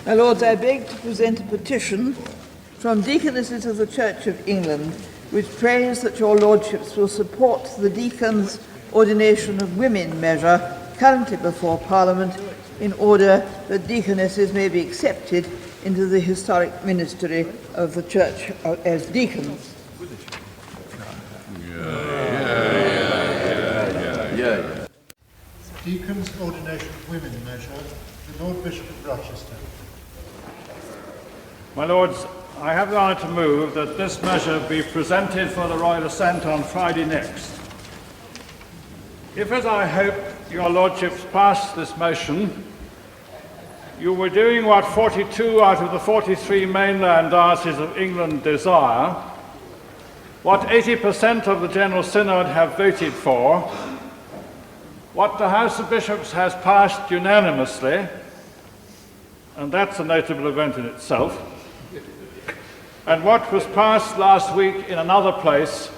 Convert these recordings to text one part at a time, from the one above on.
My Lords, I beg to present a petition from Deaconesses of the Church of England, which prays that your Lordships will support the Deacons-Ordination-of-Women measure currently before Parliament in order that deaconesses may be accepted into the historic ministry of the Church as deacons. Deacons-Ordination-of-women-measure, the Lord Bishop of Rochester. My Lords, I have the honour to move that this measure be presented for the Royal Assent on Friday next. If, as I hope, your Lordships pass this motion, you were doing what 42 out of the 43 mainland dioceses of England desire, what 80% of the General Synod have voted for, what the House of Bishops has passed unanimously, and that's a notable event in itself, and what was passed last week in another place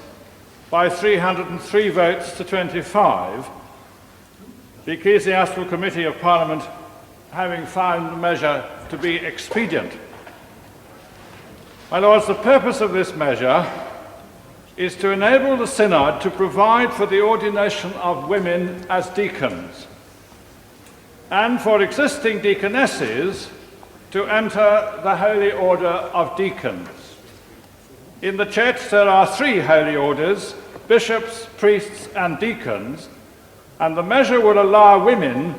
by 303 votes to 25, the Ecclesiastical Committee of Parliament having found the measure to be expedient. My Lords, the purpose of this measure is to enable the Synod to provide for the ordination of women as deacons, and for existing deaconesses to enter the Holy Order of Deacons. In the Church there are 3 holy orders: bishops, priests and deacons, and the measure will allow women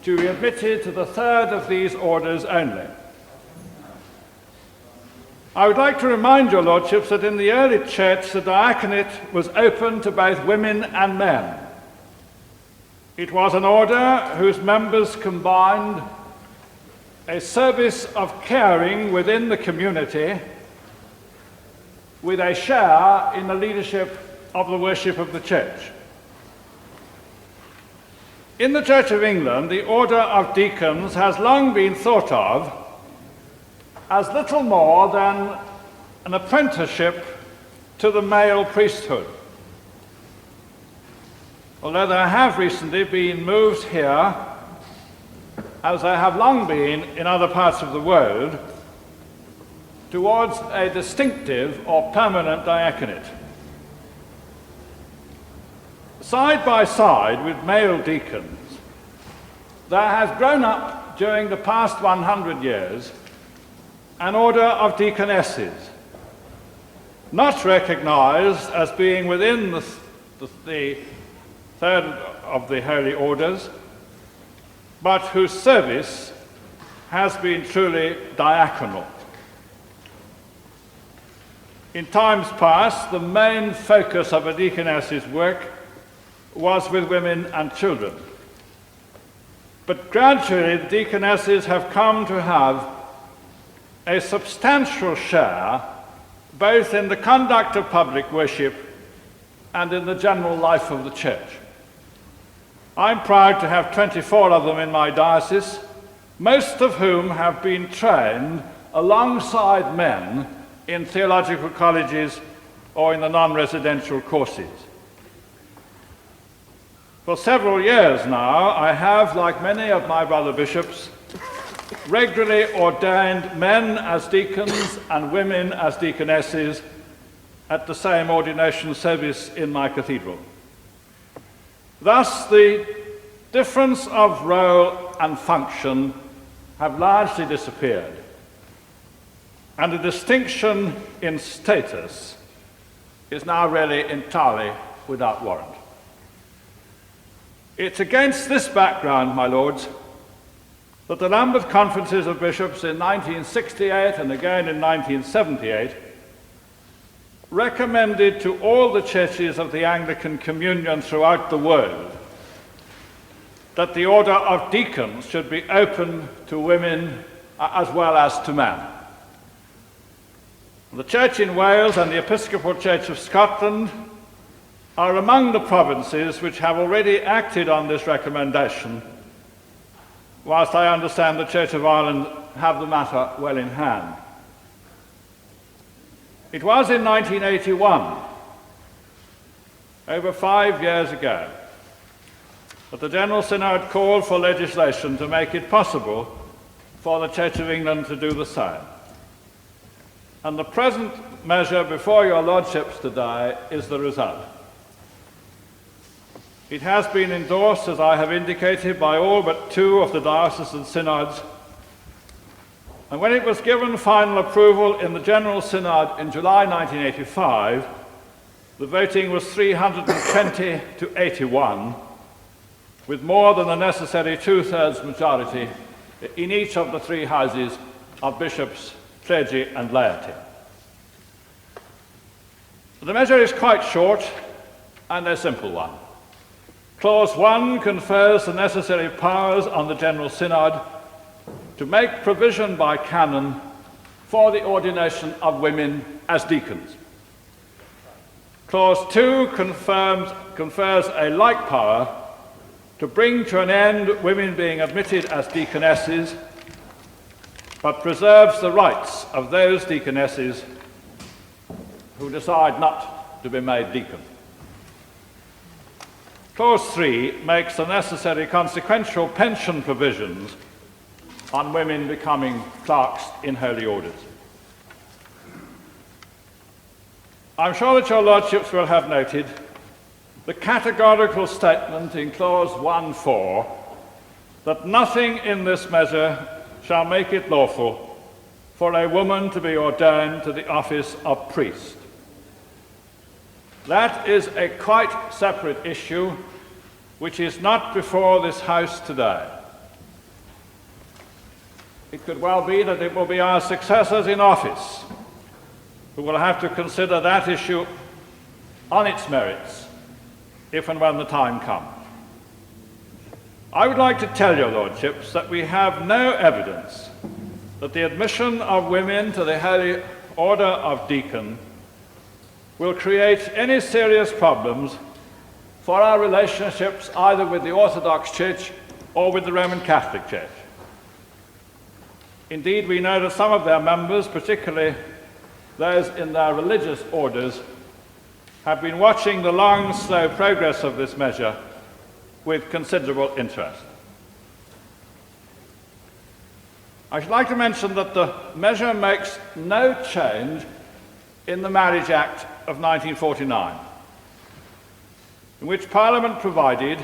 to be admitted to the 3rd of these orders only. I would like to remind your Lordships that in the early Church the diaconate was open to both women and men. It was an order whose members combined a service of caring within the community with a share in the leadership of the worship of the Church. In the Church of England, the order of deacons has long been thought of as little more than an apprenticeship to the male priesthood. Although there have recently been moves here, as there have long been in other parts of the world, towards a distinctive or permanent diaconate. Side by side with male deacons, there has grown up during the past 100 years an order of deaconesses, not recognised as being within the 3rd of the holy orders, but whose service has been truly diaconal. In times past, the main focus of a deaconess's work was with women and children. But gradually, the deaconesses have come to have a substantial share both in the conduct of public worship and in the general life of the Church. I'm proud to have 24 of them in my diocese, most of whom have been trained alongside men in theological colleges or in the non-residential courses. For several years now, I have, like many of my brother bishops, regularly ordained men as deacons and women as deaconesses at the same ordination service in my cathedral. Thus, the difference of role and function have largely disappeared, and the distinction in status is now really entirely without warrant. It's against this background, my Lords, that the Lambeth Conferences of Bishops in 1968 and again in 1978 recommended to all the churches of the Anglican Communion throughout the world that the order of deacons should be open to women as well as to men. The Church in Wales and the Episcopal Church of Scotland are among the provinces which have already acted on this recommendation, whilst I understand the Church of Ireland have the matter well in hand. It was in 1981, over 5 years ago, that the General Synod called for legislation to make it possible for the Church of England to do the same. And the present measure before your lordships today is the result. It has been endorsed, as I have indicated, by all but 2 of the diocesan synods, and when it was given final approval in the General Synod in July 1985, the voting was 320 to 81, with more than the necessary 2/3 majority in each of the 3 houses of bishops, clergy and laity. The measure is quite short and a simple one. Clause 1 confers the necessary powers on the General Synod to make provision by canon for the ordination of women as deacons. Clause 2 confers a like power to bring to an end women being admitted as deaconesses, but preserves the rights of those deaconesses who decide not to be made deacons. Clause 3 makes the necessary consequential pension provisions on women becoming clerks in holy orders. I'm sure that your lordships will have noted the categorical statement in clause 1(4) that nothing in this measure shall make it lawful for a woman to be ordained to the office of priest. That is a quite separate issue which is not before this House today. It could well be that it will be our successors in office who will have to consider that issue on its merits if and when the time comes. I would like to tell your lordships that we have no evidence that the admission of women to the Holy Order of Deacon will create any serious problems for our relationships either with the Orthodox Church or with the Roman Catholic Church. Indeed, we know that some of their members, particularly those in their religious orders, have been watching the long, slow progress of this measure with considerable interest. I should like to mention that the measure makes no change in the Marriage Act of 1949, in which Parliament provided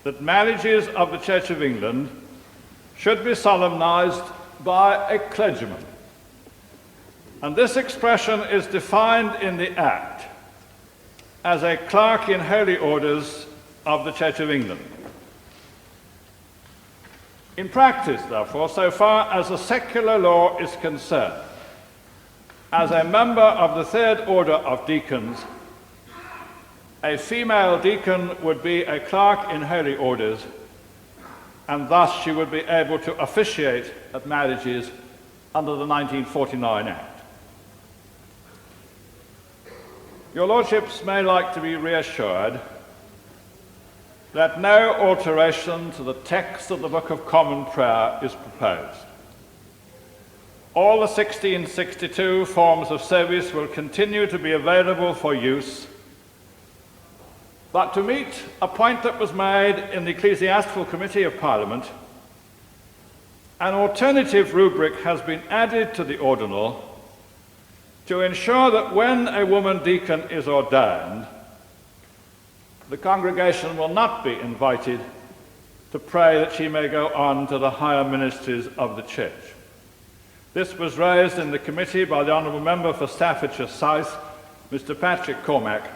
that marriages of the Church of England should be solemnised by a clergyman. And this expression is defined in the Act as a clerk in holy orders of the Church of England. In practice, therefore, so far as the secular law is concerned, as a member of the Third Order of Deacons, a female deacon would be a clerk in holy orders, and thus she would be able to officiate at marriages under the 1949 Act. Your lordships may like to be reassured that no alteration to the text of the Book of Common Prayer is proposed. All the 1662 forms of service will continue to be available for use, but to meet a point that was made in the Ecclesiastical Committee of Parliament, an alternative rubric has been added to the ordinal to ensure that when a woman deacon is ordained, the congregation will not be invited to pray that she may go on to the higher ministries of the Church. This was raised in the committee by the Honourable Member for Staffordshire South, Mr. Patrick Cormack,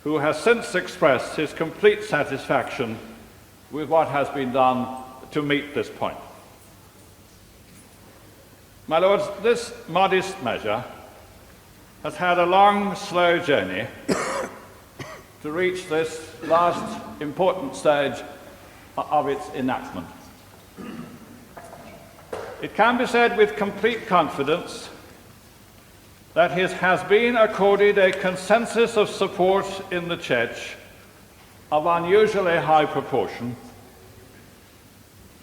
who has since expressed his complete satisfaction with what has been done to meet this point. My Lords, this modest measure has had a long, slow journey to reach this last important stage of its enactment. It can be said with complete confidence that it has been accorded a consensus of support in the Church of unusually high proportion,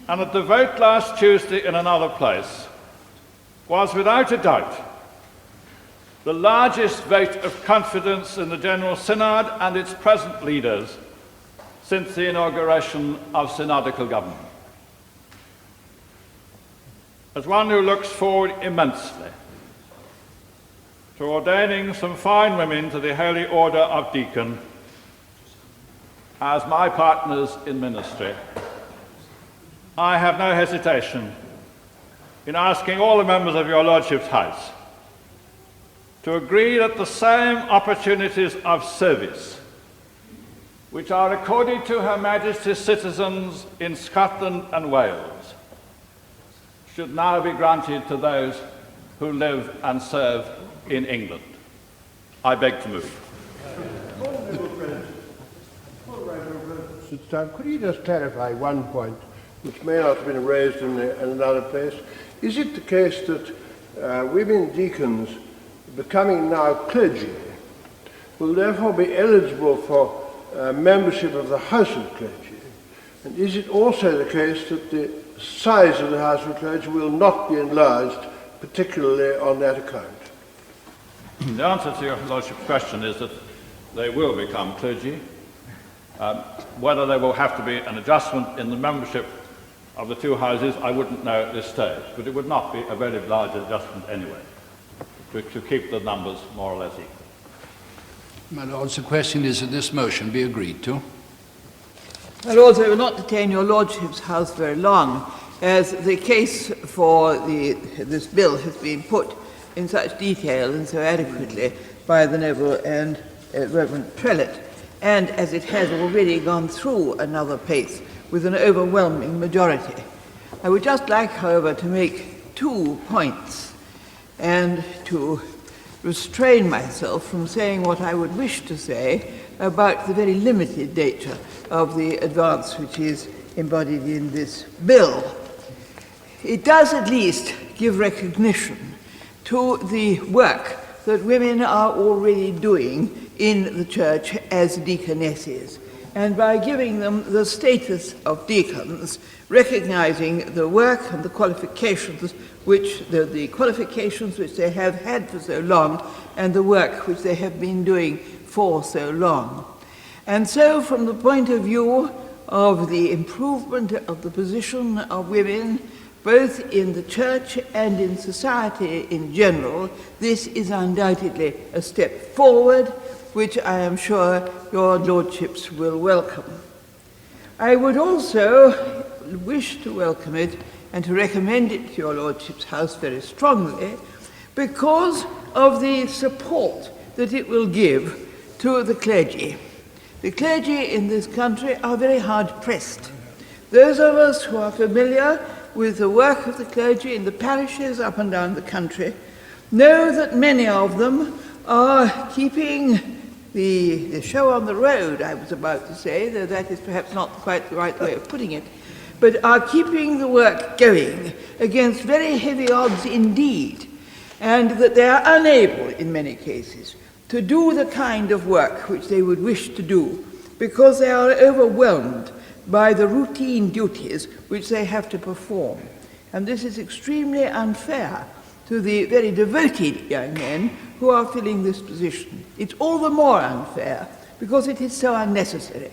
and that the vote last Tuesday in another place was without a doubt the largest vote of confidence in the General Synod and its present leaders since the inauguration of synodical government. as one who looks forward immensely to ordaining some fine women to the Holy Order of Deacon as my partners in ministry, I have no hesitation in asking all the members of your Lordship's House to agree that the same opportunities of service which are accorded to Her Majesty's citizens in Scotland and Wales should now be granted to those who live and serve in England. I beg to move. Could you just clarify one point which may not have been raised in another place? Is it the case that women deacons becoming now clergy will therefore be eligible for membership of the House of Clergy? And is it also the case that the size of the House of Clergy will not be enlarged, particularly on that account? The answer to your Lordship's question is that they will become clergy. Whether there will have to be an adjustment in the membership of the two houses, I wouldn't know at this stage, but it would not be a very large adjustment anyway, to keep the numbers more or less equal. My Lords, the question is that this motion be agreed to. My Lords, I will not detain your Lordship's House very long, as the case for this bill has been put in such detail and so adequately by the noble and reverend prelate, and as it has already gone through another pace with an overwhelming majority. I would just like, however, to make 2 points and to restrain myself from saying what I would wish to say about the very limited nature of the advance which is embodied in this bill. It does at least give recognition to the work that women are already doing in the church as deaconesses, and by giving them the status of deacons, recognizing the work and the qualifications which they have had for so long, and the work which they have been doing for so long. And so, from the point of view of the improvement of the position of women, both in the church and in society in general, this is undoubtedly a step forward, which I am sure your Lordships will welcome. I would also wish to welcome it and to recommend it to your Lordship's House very strongly because of the support that it will give to the clergy. The clergy in this country are very hard-pressed. Those of us who are familiar with the work of the clergy in the parishes up and down the country know that many of them are keeping the show on the road, I was about to say, though that is perhaps not quite the right way of putting it, but are keeping the work going against very heavy odds indeed, and that they are unable, in many cases, to do the kind of work which they would wish to do because they are overwhelmed by the routine duties which they have to perform. And this is extremely unfair to the very devoted young men who are filling this position. It's all the more unfair because it is so unnecessary.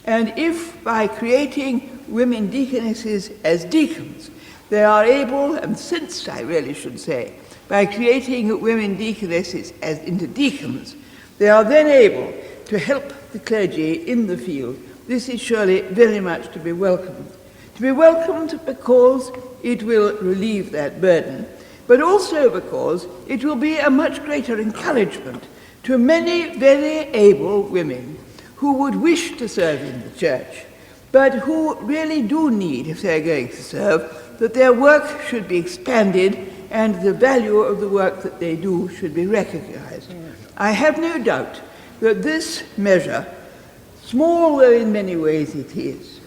And if by creating women deaconesses as deacons, they are able, and since I really should say, by creating women deaconesses as into deacons, they are then able to help the clergy in the field. This is surely very much to be welcomed. To be welcomed because it will relieve that burden, but also because it will be a much greater encouragement to many very able women who would wish to serve in the church, but who really do need, if they're going to serve, that their work should be expanded and the value of the work that they do should be recognized. I have no doubt that this measure, small though in many ways it is,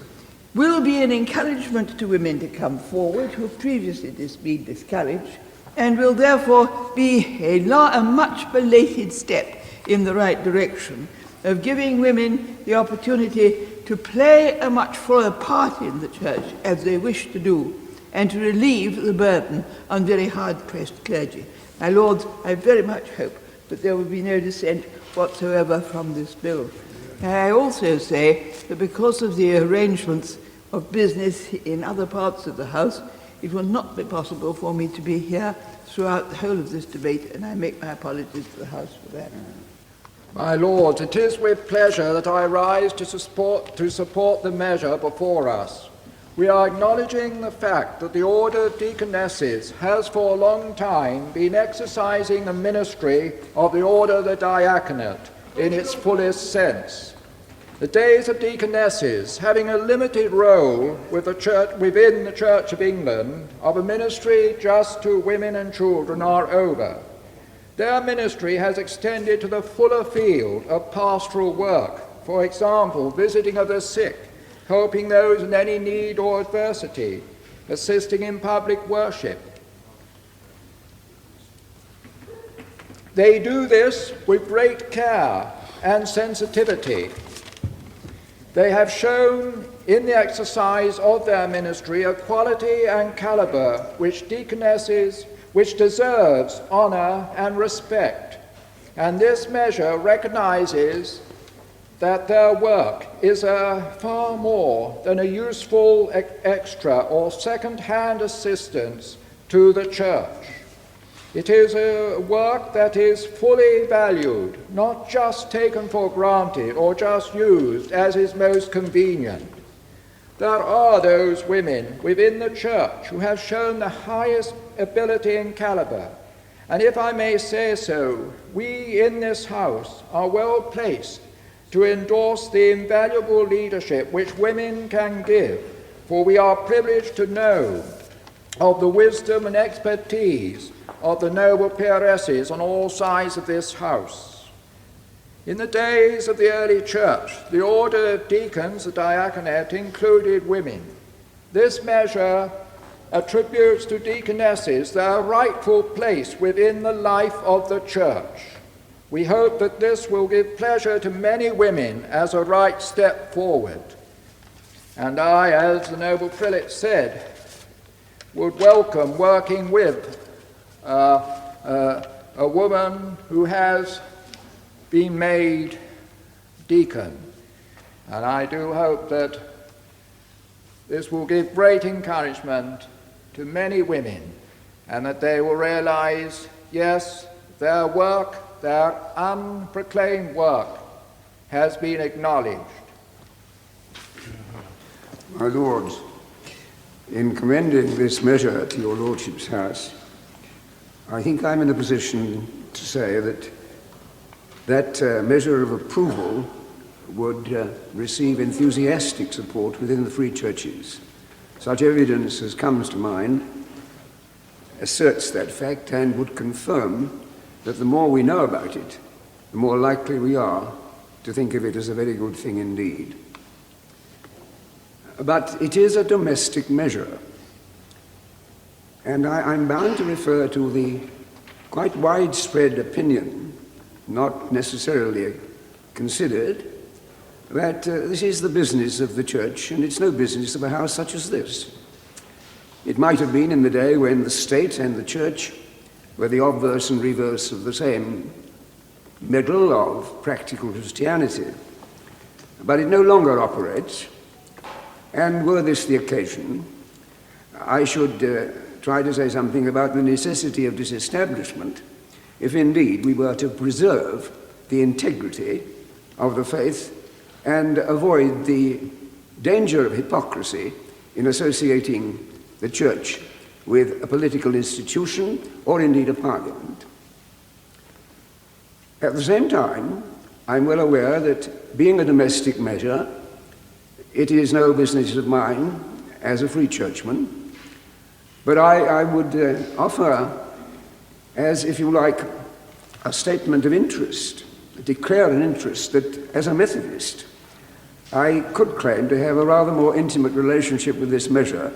will be an encouragement to women to come forward who have previously been discouraged, and will therefore be a much belated step in the right direction of giving women the opportunity to play a much fuller part in the church as they wish to do, and to relieve the burden on very hard-pressed clergy. My Lords, I very much hope that there will be no dissent whatsoever from this bill. And I also say that because of the arrangements of business in other parts of the House, it will not be possible for me to be here throughout the whole of this debate, and I make my apologies to the House for that. My Lords, it is with pleasure that I rise to support the measure before us. We are acknowledging the fact that the Order of Deaconesses has for a long time been exercising the ministry of the Order of the Diaconate in its fullest sense. The days of deaconesses having a limited role with the church, within the Church of England of a ministry just to women and children are over. Their ministry has extended to the fuller field of pastoral work, for example, visiting of the sick, helping those in any need or adversity, assisting in public worship. They do this with great care and sensitivity. They have shown in the exercise of their ministry a quality and caliber which deserves honour and respect, and this measure recognises that their work is far more than a useful extra or second-hand assistance to the Church. It is a work that is fully valued, not just taken for granted or just used as is most convenient. There are those women within the Church who have shown the highest ability and caliber, and if I may say so, we in this House are well placed to endorse the invaluable leadership which women can give, for we are privileged to know of the wisdom and expertise of the noble peeresses on all sides of this House. In the days of the early Church, the order of deacons, the diaconate, included women. This measure attributes to deaconesses their rightful place within the life of the Church. We hope that this will give pleasure to many women as a right step forward. And I, as the noble prelate said, would welcome working with a woman who has been made deacon. And I do hope that this will give great encouragement to many women, and that they will realize, yes, their work, their unproclaimed work, has been acknowledged. My Lords, in commending this measure to your Lordship's House, I think I'm in a position to say that measure of approval would receive enthusiastic support within the free churches. Such evidence as comes to mind asserts that fact and would confirm that the more we know about it, the more likely we are to think of it as a very good thing indeed. But it is a domestic measure, and I'm bound to refer to the quite widespread opinion, not necessarily considered, that this is the business of the Church, and it's no business of a house such as this. It might have been in the day when the state and the Church were the obverse and reverse of the same medal of practical Christianity. But it no longer operates, and were this the occasion, I should try to say something about the necessity of disestablishment, if indeed we were to preserve the integrity of the faith and avoid the danger of hypocrisy in associating the Church with a political institution or indeed a parliament. At the same time, I'm well aware that being a domestic measure, it is no business of mine as a free churchman, but I would offer, as if you like, a statement of interest, declare an interest that as a Methodist, I could claim to have a rather more intimate relationship with this measure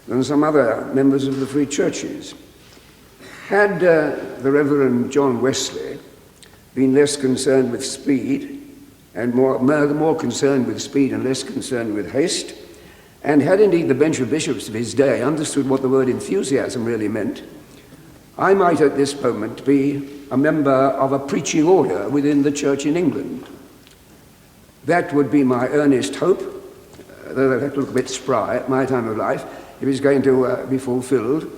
than some other members of the free churches. Had the Reverend John Wesley been less concerned with speed and more concerned with speed and less concerned with haste, and had indeed the bench of bishops of his day understood what the word enthusiasm really meant, I might at this moment be a member of a preaching order within the Church in England. That would be my earnest hope, though that looked a bit spry at my time of life, if it's going to be fulfilled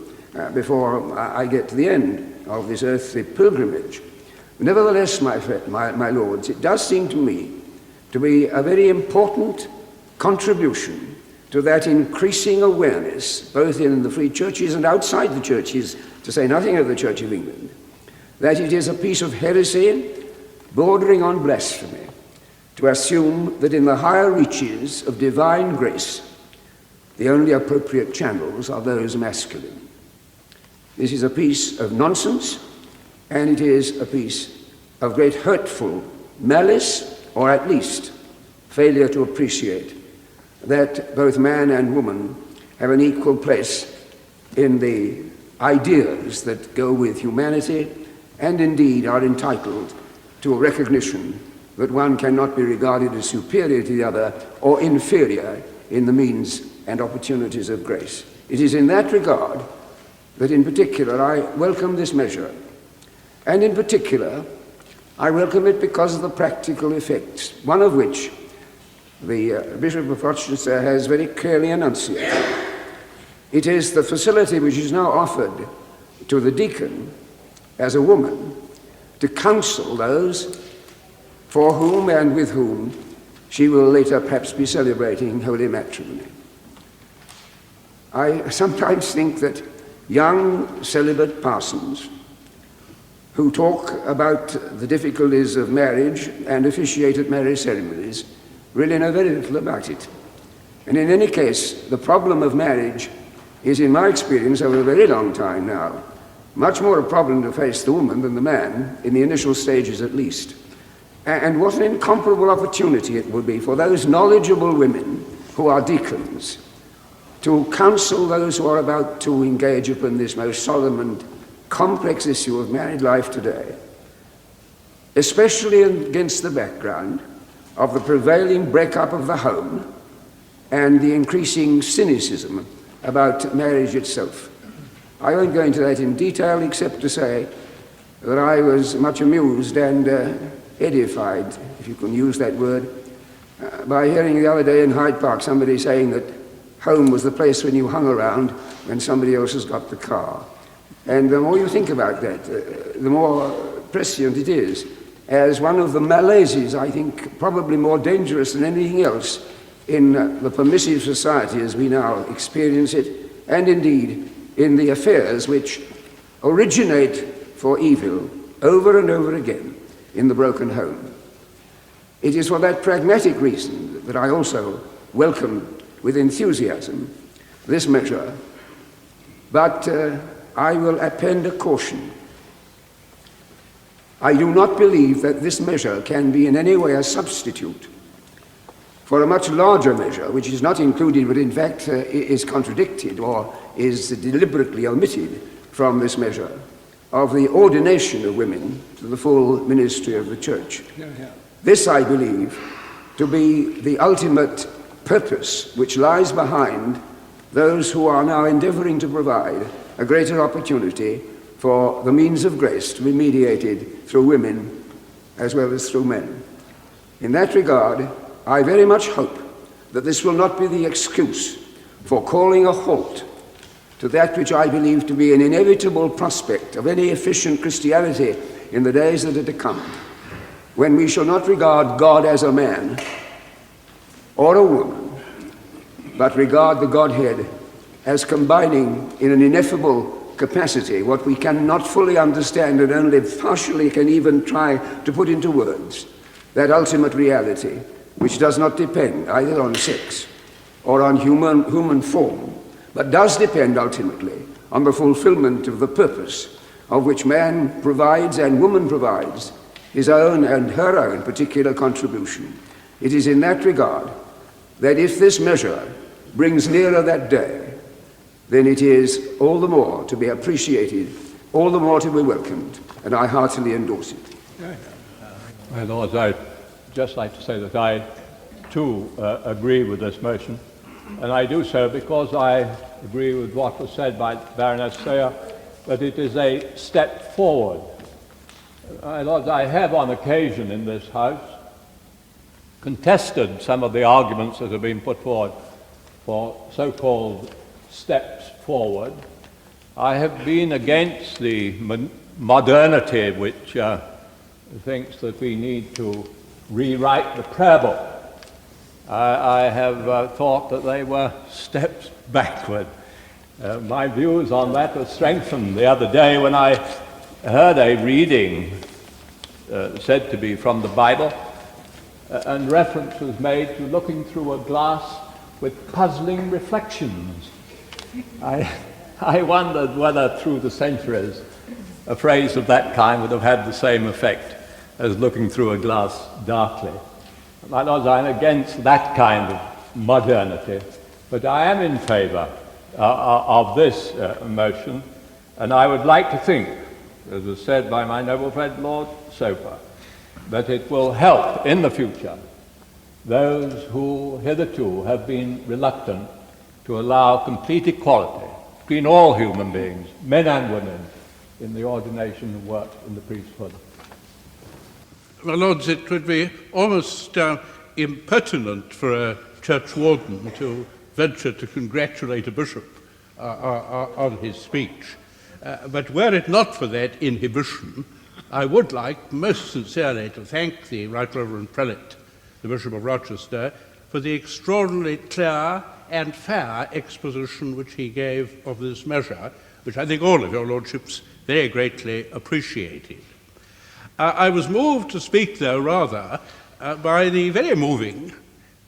before I get to the end of this earthly pilgrimage. Nevertheless, my lords, it does seem to me to be a very important contribution to that increasing awareness, both in the free churches and outside the churches, to say nothing of the Church of England, that it is a piece of heresy bordering on blasphemy to assume that in the higher reaches of divine grace, the only appropriate channels are those masculine. This is a piece of nonsense, and it is a piece of great hurtful malice, or at least failure to appreciate that both man and woman have an equal place in the ideas that go with humanity, and indeed are entitled to a recognition that one cannot be regarded as superior to the other or inferior in the means and opportunities of grace. It is in that regard that in particular I welcome this measure, and in particular I welcome it because of the practical effects, one of which the Bishop of Rochester has very clearly enunciated. It is the facility which is now offered to the deacon as a woman to counsel those for whom and with whom she will later perhaps be celebrating holy matrimony. I sometimes think that young celibate parsons who talk about the difficulties of marriage and officiate at marriage ceremonies really know very little about it. And in any case, the problem of marriage is, in my experience over a very long time now, much more a problem to face the woman than the man, in the initial stages at least. And what an incomparable opportunity it would be for those knowledgeable women who are deacons to counsel those who are about to engage upon this most solemn and complex issue of married life today, especially against the background of the prevailing breakup of the home and the increasing cynicism about marriage itself. I won't go into that in detail except to say that I was much amused and edified, if you can use that word, by hearing the other day in Hyde Park somebody saying that home was the place when you hung around when somebody else has got the car. And the more you think about that, the more prescient it is, as one of the malaises, I think, probably more dangerous than anything else in the permissive society as we now experience it, and indeed in the affairs which originate for evil over and over again in the broken home. It is for that pragmatic reason that I also welcome with enthusiasm this measure, but I will append a caution. I do not believe that this measure can be in any way a substitute for a much larger measure, which is not included, but in fact is contradicted or is deliberately omitted from this measure, of the ordination of women to the full ministry of the Church. This, I believe, to be the ultimate purpose which lies behind those who are now endeavoring to provide a greater opportunity for the means of grace to be mediated through women as well as through men. In that regard, I very much hope that this will not be the excuse for calling a halt to that which I believe to be an inevitable prospect of any efficient Christianity in the days that are to come, when we shall not regard God as a man or a woman, but regard the Godhead as combining in an ineffable capacity what we cannot fully understand and only partially can even try to put into words, that ultimate reality which does not depend either on sex or on human form, but does depend ultimately on the fulfillment of the purpose of which man provides and woman provides his own and her own particular contribution. It is in that regard that if this measure brings nearer that day, then it is all the more to be appreciated, all the more to be welcomed, and I heartily endorse it. My Lords, I'd just like to say that I, too, agree with this motion, and I do so because I agree with what was said by Baroness Seear, that it is a step forward. My Lords, I have on occasion in this House contested some of the arguments that have been put forward for so-called steps forward. I have been against the modernity which thinks that we need to rewrite the prayer book. I have thought that they were steps backward. My views on that were strengthened the other day when I heard a reading said to be from the Bible, and reference was made to looking through a glass with puzzling reflections. I wondered whether through the centuries a phrase of that kind would have had the same effect as looking through a glass darkly. My Lords, I'm against that kind of modernity, but I am in favour of this motion, and I would like to think, as was said by my noble friend Lord Soper, that it will help in the future those who hitherto have been reluctant to allow complete equality between all human beings, men and women, in the ordination of work in the priesthood. My Lords, it would be almost impertinent for a church warden to venture to congratulate a bishop on his speech. But were it not for that inhibition, I would like most sincerely to thank the Right Reverend Prelate, the Bishop of Rochester, for the extraordinarily clear and fair exposition which he gave of this measure, which I think all of your Lordships very greatly appreciated. I was moved to speak, though, rather by the very moving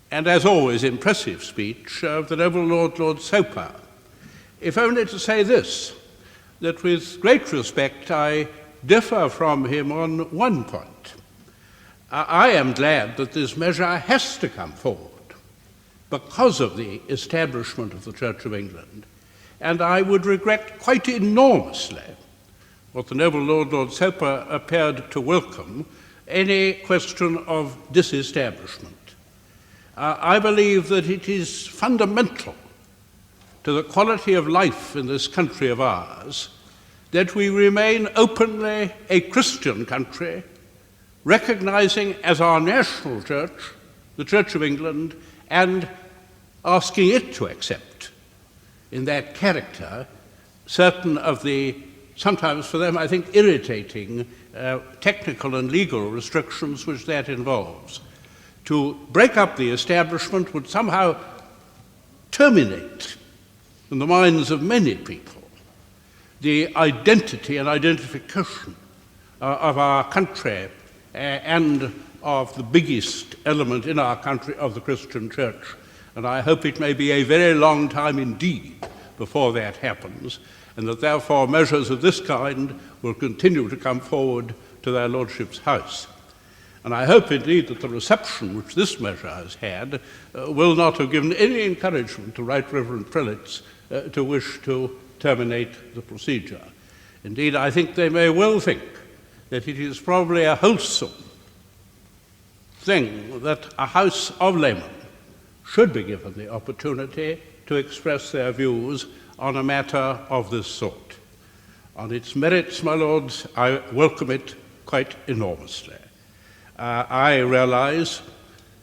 and, as always, impressive speech of the noble Lord Soper, if only to say this, that with great respect I differ from him on one point. I am glad that this measure has to come forward because of the establishment of the Church of England, and I would regret quite enormously what the noble Lord Soper appeared to welcome, any question of disestablishment. I believe that it is fundamental to the quality of life in this country of ours that we remain openly a Christian country, recognizing as our national church the Church of England and asking it to accept in that character certain of the, sometimes for them I think irritating technical and legal restrictions which that involves. To break up the establishment would somehow terminate in the minds of many people the identity and identification of our country and of the biggest element in our country of the Christian church. And I hope it may be a very long time indeed before that happens, and that therefore measures of this kind will continue to come forward to their Lordship's house. And I hope indeed that the reception which this measure has had will not have given any encouragement to Right Reverend Prelates to wish to terminate the procedure. Indeed, I think they may well think that it is probably a wholesome thing that a house of laymen should be given the opportunity to express their views on a matter of this sort. On its merits, my lords, I welcome it quite enormously. I realize,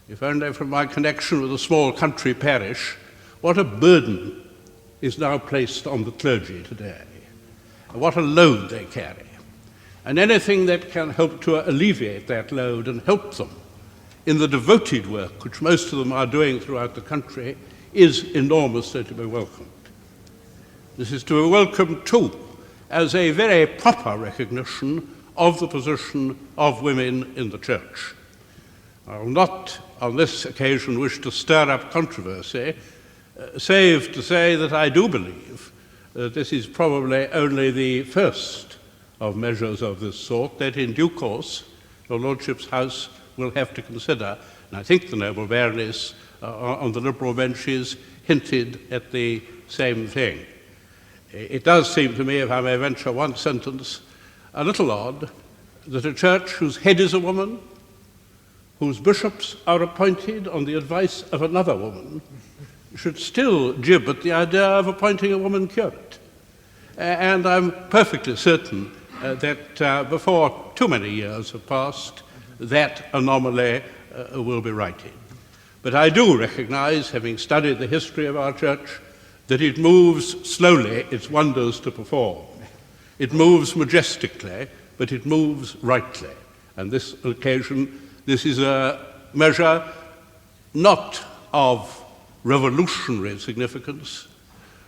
if only from my connection with a small country parish, what a burden is now placed on the clergy today, what a load they carry. And anything that can help to alleviate that load and help them in the devoted work which most of them are doing throughout the country is enormously to be welcomed. This is to be welcomed too as a very proper recognition of the position of women in the church. I will not on this occasion wish to stir up controversy, save to say that I do believe that this is probably only the first of measures of this sort that in due course your Lordship's House will have to consider, and I think the noble Baroness on the Liberal benches hinted at the same thing. It does seem to me, if I may venture one sentence, a little odd that a church whose head is a woman, whose bishops are appointed on the advice of another woman, should still jib at the idea of appointing a woman curate. And I'm perfectly certain that before too many years have passed, that anomaly will be righted. But I do recognize, having studied the history of our church, that it moves slowly its wonders to perform. It moves majestically, but it moves rightly. And this occasion, this is a measure not of revolutionary significance,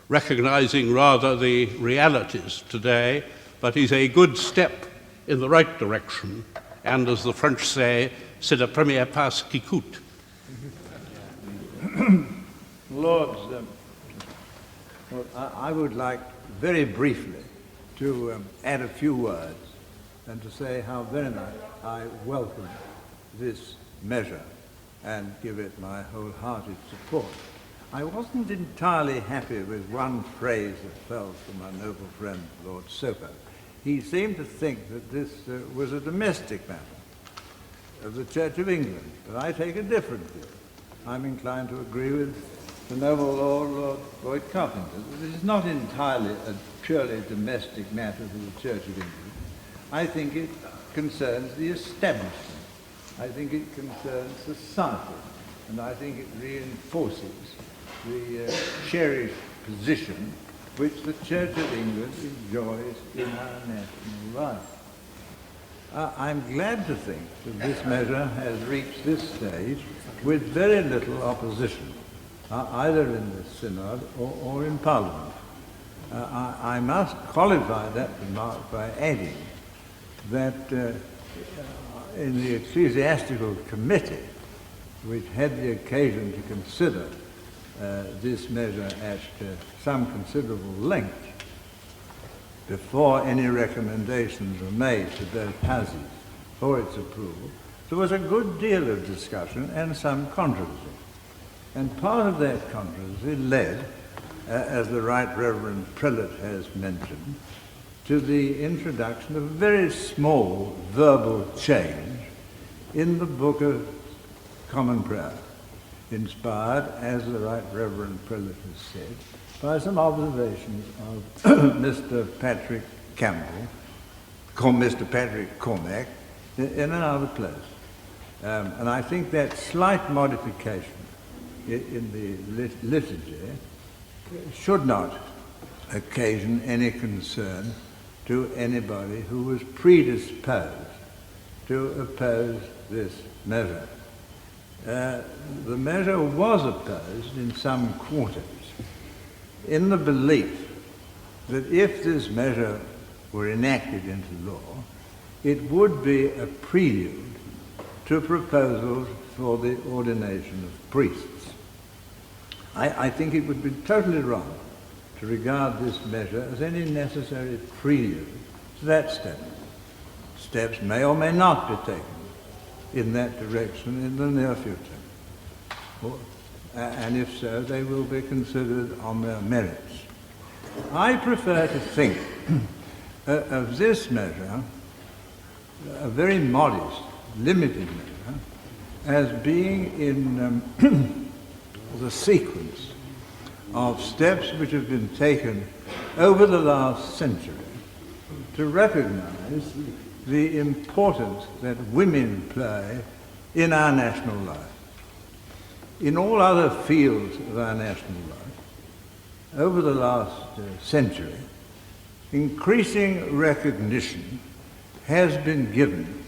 recognizing rather the realities today, but is a good step in the right direction, and as the French say, c'est le premier pas qui coûte. Lords, I would like very briefly to add a few words and to say how very much I welcome this measure and give it my wholehearted support. I wasn't entirely happy with one phrase that fell from my noble friend Lord Soper. He seemed to think that this was a domestic matter of the Church of England, but I take a different view. I'm inclined to agree with the noble Lord Boyd-Carpenter. This is not entirely a purely domestic matter for the Church of England. I think it concerns the establishment. I think it concerns society, and I think it reinforces the cherished position which the Church of England enjoys in our national life. I'm glad to think that this measure has reached this stage with very little opposition, either in the Synod or in Parliament. I must qualify that remark by adding that in the Ecclesiastical Committee, which had the occasion to consider this measure at some considerable length before any recommendations were made to both houses for its approval, there was a good deal of discussion and some controversy. And part of that controversy led, as the Right Reverend Prelate has mentioned, to the introduction of a very small verbal change in the Book of Common Prayer, inspired, as the Right Reverend Prelate has said, by some observations of Mr. Patrick Campbell, Mr. Patrick Cormack, in another place. And I think that slight modification in the liturgy should not occasion any concern to anybody who was predisposed to oppose this measure. The measure was opposed in some quarters in the belief that if this measure were enacted into law, it would be a prelude to proposals for the ordination of priests. I think it would be totally wrong to regard this measure as any necessary prelude to that step. Steps may or may not be taken in that direction in the near future. And if so, they will be considered on their merits. I prefer to think of this measure, a very modest, limited measure, as being in the sequence of steps which have been taken over the last century to recognize the importance that women play in our national life. In all other fields of our national life, over the last century, increasing recognition has been given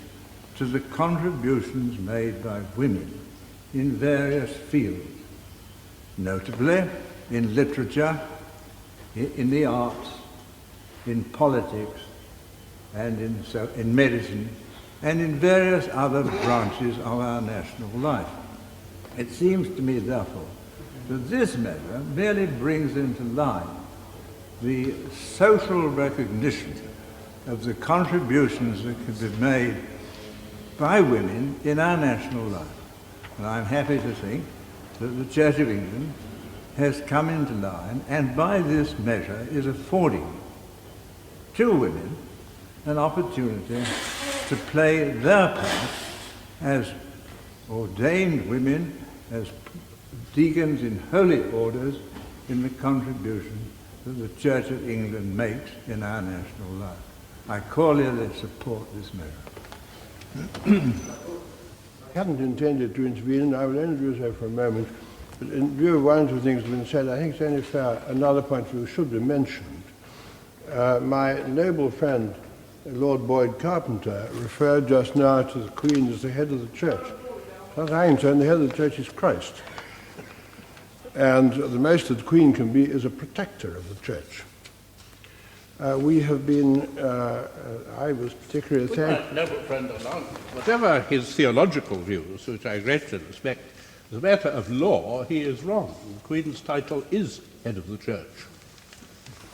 to the contributions made by women in various fields, notably in literature, in the arts, in politics, and in medicine, and in various other branches of our national life. It seems to me, therefore, that this measure merely brings into line the social recognition of the contributions that can be made by women in our national life. And I'm happy to think that the Church of England has come into line, and by this measure is affording to women an opportunity to play their part as ordained women, as deacons in holy orders, in the contribution that the Church of England makes in our national life. I cordially support this measure. I hadn't intended to intervene, and I will only do so for a moment. But in view of one or two things that have been said, I think it's only fair another point of view should be mentioned. My noble friend, Lord Boyd-Carpenter, referred just now to the Queen as the head of the Church. As far as I'm concerned, the head of the Church is Christ. And the most that the Queen can be is a protector of the Church. We have been, I was particularly thankful. My noble friend along, whatever his theological views, which I greatly respect, as a matter of law, he is wrong. The Queen's title is head of the Church.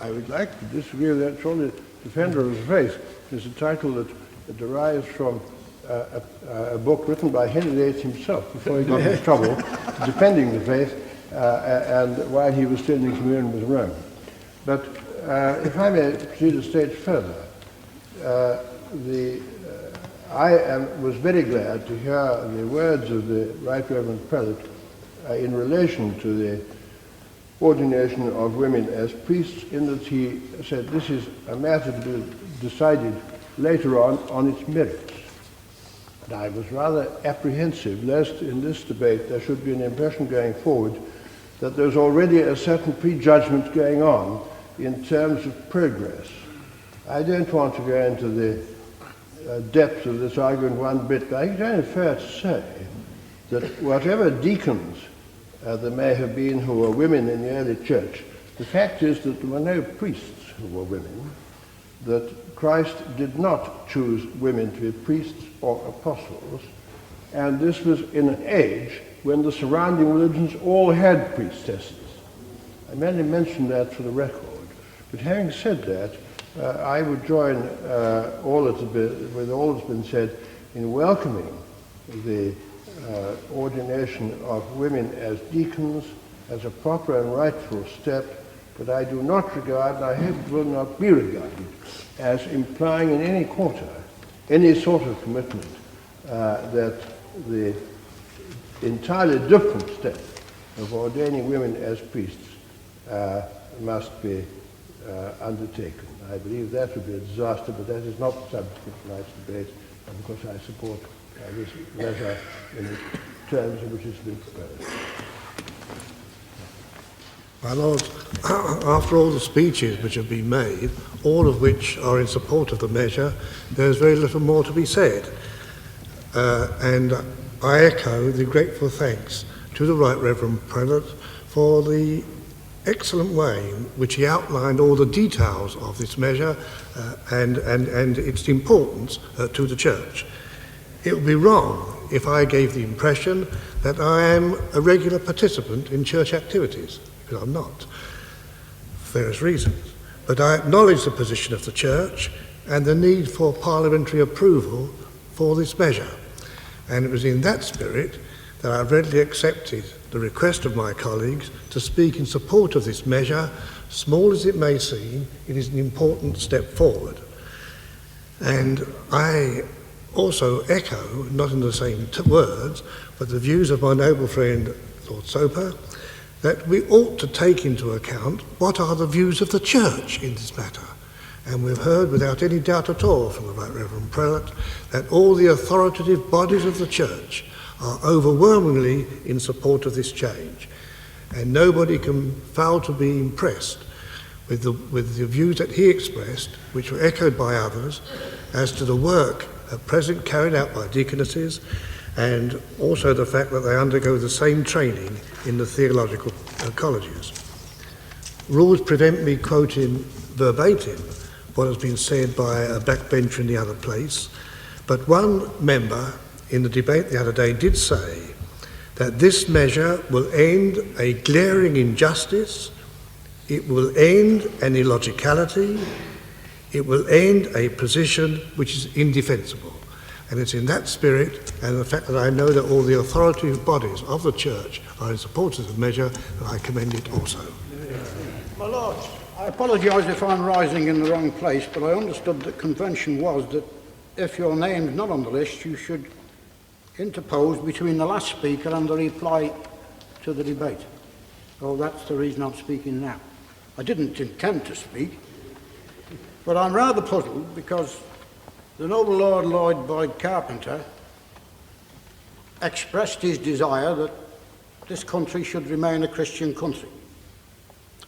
I would like to disagree with that. Surely Defender of the Faith is a title that derives from a book written by Henry VIII himself before he got into trouble, defending the faith, and while he was still in communion with Rome. But if I may proceed a stage further, I was very glad to hear the words of the Right Reverend Prelate in relation to the ordination of women as priests, in that he said this is a matter to be decided later on its merits. And I was rather apprehensive lest in this debate there should be an impression going forward that there's already a certain prejudgment going on in terms of progress. I don't want to go into the depths of this argument one bit, but I think it's only fair to say that whatever deacons there may have been who were women in the early church, the fact is that there were no priests who were women, that Christ did not choose women to be priests or apostles, and this was in an age when the surrounding religions all had priestesses. I merely mention that for the record. But having said that, I would join with all that's been said in welcoming the ordination of women as deacons as a proper and rightful step, but I do not regard, and I hope it will not be regarded, as implying in any quarter any sort of commitment that the entirely different step of ordaining women as priests must be undertaken. I believe that would be a disaster, but that is not the subject of tonight's debate, and of course I support this measure in the terms in which it's been proposed. My Lord, after all the speeches which have been made, all of which are in support of the measure, there's very little more to be said. And I echo the grateful thanks to the Right Reverend Prelate for the excellent way in which he outlined all the details of this measure and its importance to the Church. It would be wrong if I gave the impression that I am a regular participant in church activities, because I'm not, for various reasons. But I acknowledge the position of the Church and the need for parliamentary approval for this measure. And it was in that spirit that I readily accepted the request of my colleagues to speak in support of this measure. Small as it may seem, it is an important step forward. And I also echo, not in the same words, but the views of my noble friend Lord Soper, that we ought to take into account what are the views of the Church in this matter. And we've heard without any doubt at all from the Right Reverend Prelate that all the authoritative bodies of the Church are overwhelmingly in support of this change. And nobody can fail to be impressed with the views that he expressed, which were echoed by others, as to the work at present carried out by deaconesses, and also the fact that they undergo the same training in the theological colleges. Rules prevent me quoting verbatim what has been said by a backbencher in the other place, but one member in the debate the other day did say that this measure will end a glaring injustice, it will end an illogicality, it will end a position which is indefensible. And it's in that spirit, and the fact that I know that all the authoritative bodies of the Church are in support of the measure, that I commend it also. My Lord, I apologise if I'm rising in the wrong place, but I understood that convention was that if your name's not on the list, you should interpose between the last speaker and the reply to the debate. Well, that's the reason I'm speaking now. I didn't intend to speak, but I'm rather puzzled because the noble Lord Boyd-Carpenter expressed his desire that this country should remain a Christian country,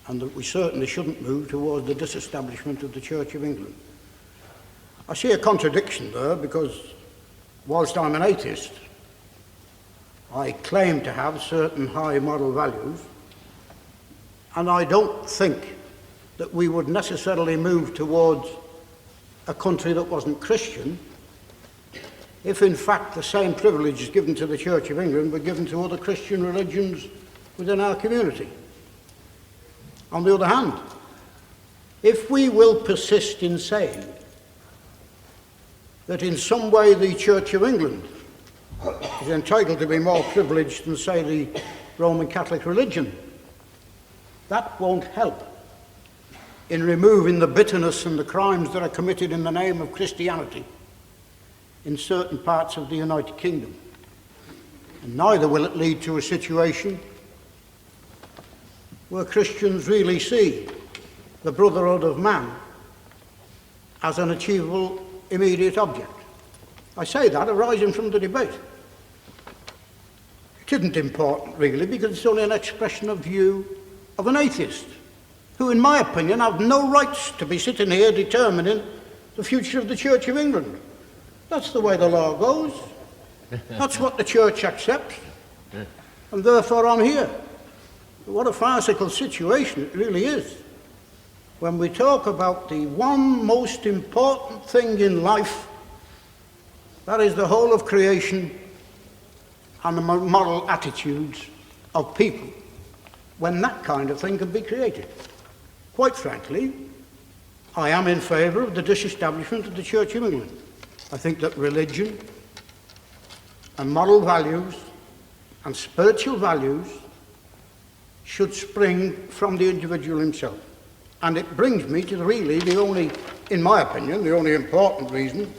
and that we certainly shouldn't move towards the disestablishment of the Church of England. I see a contradiction there, because whilst I'm an atheist, I claim to have certain high moral values, and I don't think that we would necessarily move towards a country that wasn't Christian if in fact the same privileges given to the Church of England were given to other Christian religions within our community. On the other hand, if we will persist in saying that in some way the Church of England is entitled to be more privileged than, say, the Roman Catholic religion, that won't help in removing the bitterness and the crimes that are committed in the name of Christianity in certain parts of the United Kingdom. And neither will it lead to a situation where Christians really see the brotherhood of man as an achievable immediate object. I say that arising from the debate. It isn't important really, because it's only an expression of view of an atheist who, in my opinion, have no rights to be sitting here determining the future of the Church of England. That's the way the law goes. That's what the Church accepts. And therefore I'm here. What a farcical situation it really is when we talk about the one most important thing in life, that is the whole of creation and the moral attitudes of people, when that kind of thing can be created. Quite frankly, I am in favour of the disestablishment of the Church of England. I think that religion and moral values and spiritual values should spring from the individual himself. And it brings me to really the only, in my opinion, the only important reason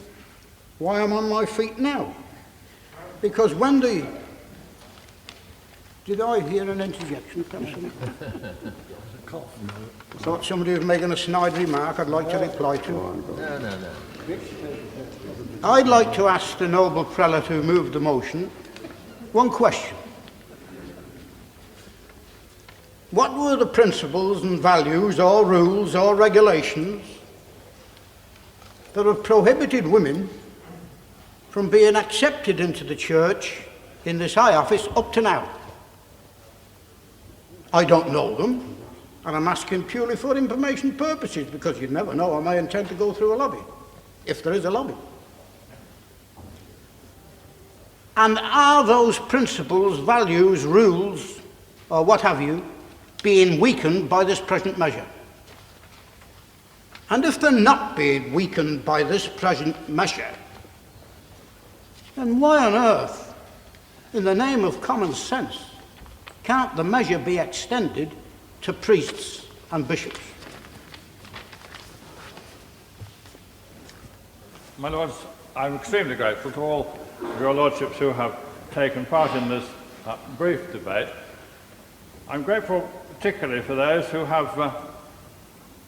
why I'm on my feet now. Because when the... Did I hear an interjection from somebody? I thought somebody was making a snide remark I'd like to reply to. No. I'd like to ask the noble prelate who moved the motion one question. What were the principles and values or rules or regulations that have prohibited women from being accepted into the church in this high office up to now? I don't know them, and I'm asking purely for information purposes, because you never know, I may intend to go through a lobby, if there is a lobby. And are those principles, values, rules, or what have you, being weakened by this present measure? And if they're not being weakened by this present measure, then why on earth, in the name of common sense, can't the measure be extended to priests and bishops? My Lords, I'm extremely grateful to all of your Lordships who have taken part in this brief debate. I'm grateful particularly for those who have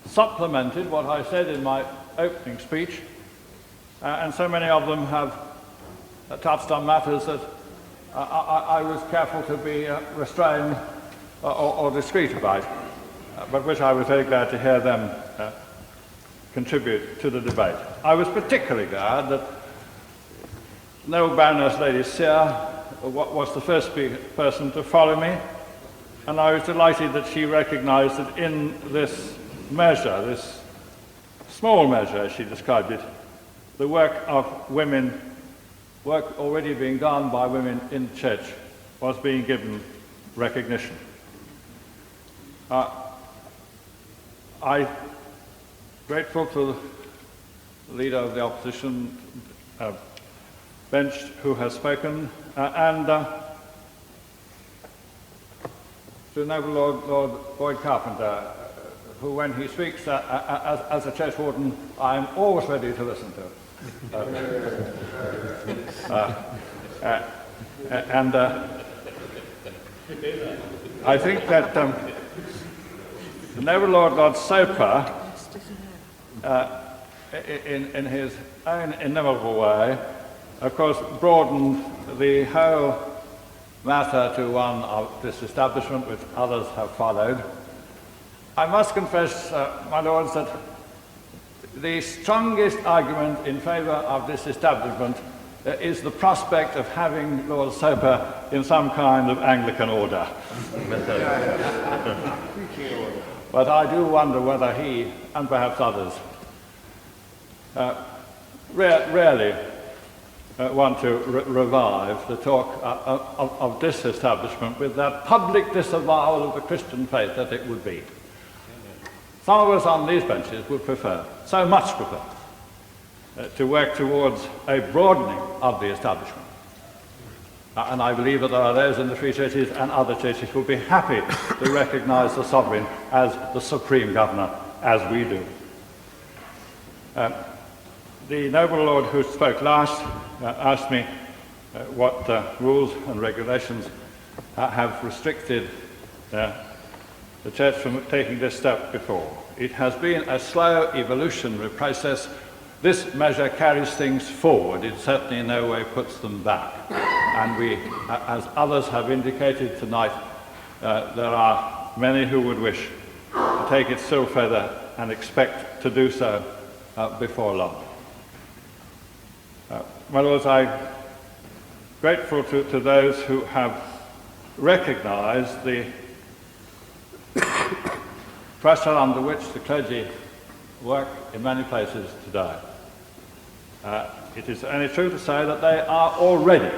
supplemented what I said in my opening speech, and so many of them have touched on matters that I was careful to be restrained or discreet about, but which I was very glad to hear them contribute to the debate. I was particularly glad that no Baroness Lady Seear was the first person to follow me, and I was delighted that she recognised that in this measure, this small measure as she described it, the work of women, work already being done by women in the church, was being given recognition. I'm grateful to the Leader of the Opposition bench who has spoken, and to Noble Lord Boyd-Carpenter, who, when he speaks as a churchwarden, I'm always ready to listen to. And I think that the Noble Lord Soper, in his own inimitable way, of course, broadened the whole matter to one of disestablishment, which others have followed. I must confess, my lords, that the strongest argument in favour of disestablishment is the prospect of having Lord Soper in some kind of Anglican order. But I do wonder whether he, and perhaps others, rarely want to revive the talk of disestablishment with that public disavowal of the Christian faith that it would be. Some of us on these benches would prefer, so much prefer, to work towards a broadening of the establishment. And I believe that there are those in the Free Churches and other churches who will be happy to recognise the sovereign as the supreme governor, as we do. The noble lord who spoke last asked me what rules and regulations have restricted the Church from taking this step before. It has been a slow evolutionary process. This measure carries things forward. It certainly in no way puts them back. And we, as others have indicated tonight, there are many who would wish to take it still further and expect to do so before long. My lords, I'm grateful to those who have recognised the pressure under which the clergy work in many places today. It is only true to say that they are already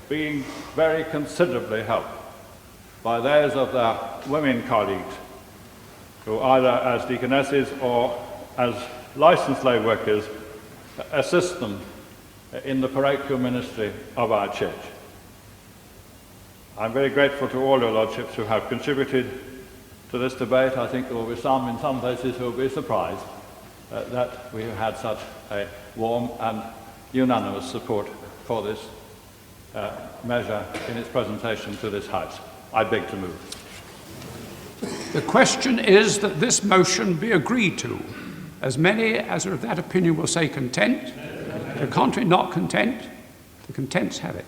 being very considerably helped by those of their women colleagues who either as deaconesses or as licensed lay workers assist them in the parochial ministry of our church. I'm very grateful to all your lordships who have contributed to this debate. I think there will be some in some places who will be surprised that we have had such a warm and unanimous support for this measure in its presentation to this House. I beg to move. The question is that this motion be agreed to. As many as are of that opinion will say content. The contrary, not content. The contents have it.